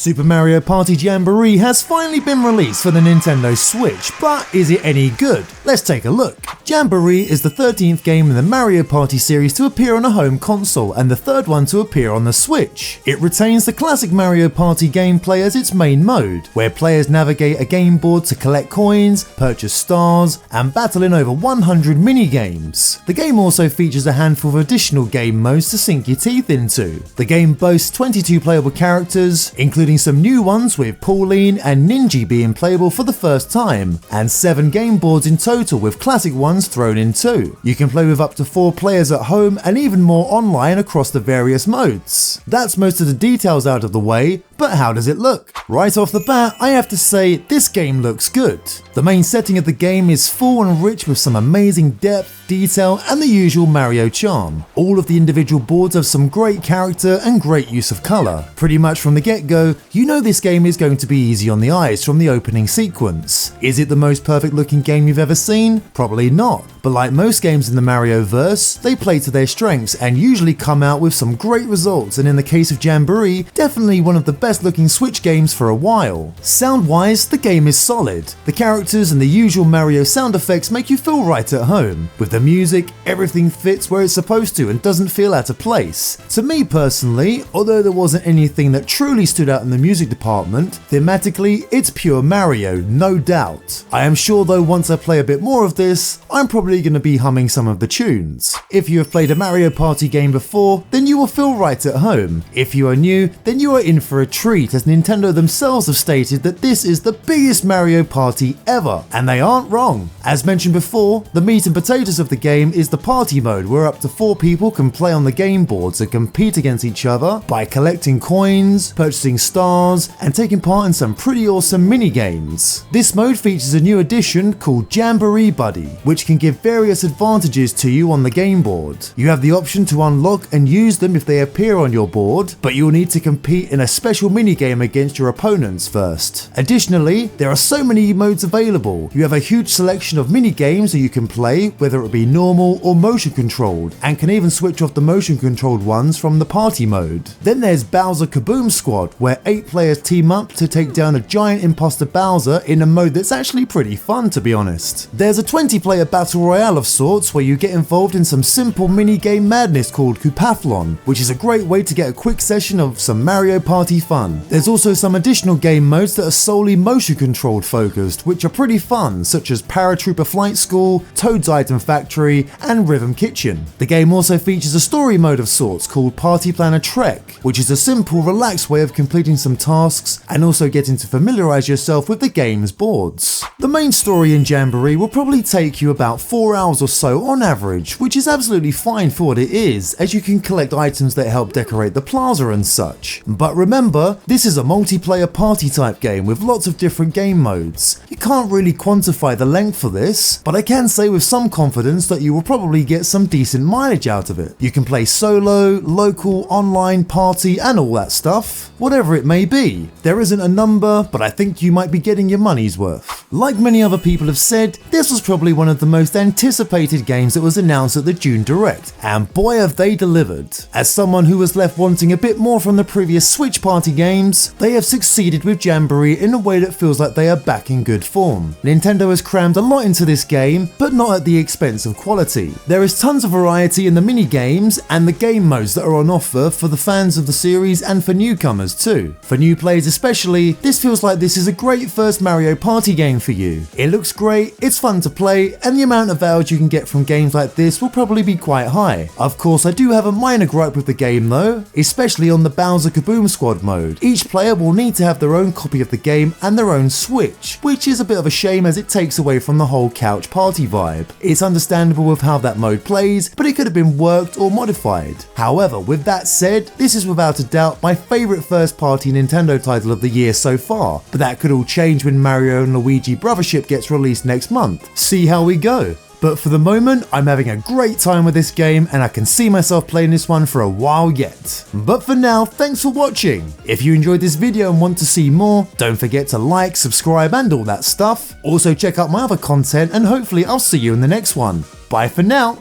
Super Mario Party Jamboree has finally been released for the Nintendo Switch, but is it any good? Let's take a look. Jamboree is the 13th game in the Mario Party series to appear on a home console and the third one to appear on the Switch. It retains the classic Mario Party gameplay as its main mode, where players navigate a game board to collect coins, purchase stars, and battle in over 100 mini-games. The game also features a handful of additional game modes to sink your teeth into. The game boasts 22 playable characters, including some new ones with Pauline and Ninja being playable for the first time, and 7 game boards in total with classic ones thrown in too. You can play with up to 4 players at home and even more online across the various modes. That's most of the details out of the way, but how does it look? Right off the bat, I have to say this game looks good. The main setting of the game is full and rich with some amazing depth, detail, and the usual Mario charm. All of the individual boards have some great character and great use of colour. Pretty much from the get-go, you know this game is going to be easy on the eyes from the opening sequence. Is it the most perfect looking game you've ever seen? Probably not. But like most games in the Mario-verse, they play to their strengths and usually come out with some great results, and in the case of Jamboree, definitely one of the best looking Switch games for a while. Sound-wise, the game is solid. The characters and the usual Mario sound effects make you feel right at home. With the music, everything fits where it's supposed to and doesn't feel out of place. To me personally, although there wasn't anything that truly stood out in the music department, thematically, it's pure Mario, no doubt. I am sure though once I play a bit more of this, I'm probably going to be humming some of the tunes. If you have played a Mario Party game before, then you will feel right at home. If you are new, then you are in for a treat, as Nintendo themselves have stated that this is the biggest Mario Party ever, and they aren't wrong. As mentioned before, the meat and potatoes of the game is the party mode, where up to 4 people can play on the game boards and compete against each other by collecting coins, purchasing stars, and taking part in some pretty awesome mini games. This mode features a new addition called Jamboree Buddy, which can give various advantages to you on the game board. You have the option to unlock and use them if they appear on your board, but you'll need to compete in a special minigame against your opponents first. Additionally, there are so many modes available. You have a huge selection of mini-games that you can play, whether it be normal or motion controlled, and can even switch off the motion controlled ones from the party mode. Then there's Bowser Kaboom Squad, where 8 players team up to take down a giant imposter Bowser in a mode that's actually pretty fun, to be honest. There's a 20-player battle royale of sorts where you get involved in some simple mini-game madness called Koopathlon, which is a great way to get a quick session of some Mario Party fun. There's also some additional game modes that are solely motion controlled focused, which are pretty fun, such as Paratrooper Flight School, Toad's Item Factory, and Rhythm Kitchen. The game also features a story mode of sorts called Party Planner Trek, which is a simple, relaxed way of completing some tasks and also getting to familiarise yourself with the game's boards. The main story in Jamboree will probably take you about 4 hours or so on average, which is absolutely fine for what it is, as you can collect items that help decorate the plaza and such. But remember, this is a multiplayer party type game with lots of different game modes. You can't really quantify the length for this, but I can say with some confidence that you will probably get some decent mileage out of it. You can play solo, local, online, party, and all that stuff. Whatever it may be. There isn't a number, but I think you might be getting your money's worth. Like many other people have said, this was probably one of the most anticipated games that was announced at the June Direct, and boy have they delivered. As someone who was left wanting a bit more from the previous Switch Party games, they have succeeded with Jamboree in a way that feels like they are back in good form. Nintendo has crammed a lot into this game, but not at the expense of quality. There is tons of variety in the mini games and the game modes that are on offer for the fans of the series and for newcomers too. For new players especially, this feels like this is a great first Mario Party game for you. It looks great, it's fun to play, and the amount of hours you can get from games like this will probably be quite high. Of course, I do have a minor gripe with the game though, especially on the Bowser Kaboom Squad mode. Each player will need to have their own copy of the game and their own Switch, which is a bit of a shame as it takes away from the whole couch party vibe. It's understandable with how that mode plays, but it could have been worked or modified. However, with that said, this is without a doubt my favourite first party Nintendo title of the year so far, but that could all change when Mario and Luigi Brothership gets released next month. See how we go. But for the moment, I'm having a great time with this game and I can see myself playing this one for a while yet. But for now, thanks for watching. If you enjoyed this video and want to see more, don't forget to like, subscribe and all that stuff. Also check out my other content and hopefully I'll see you in the next one. Bye for now.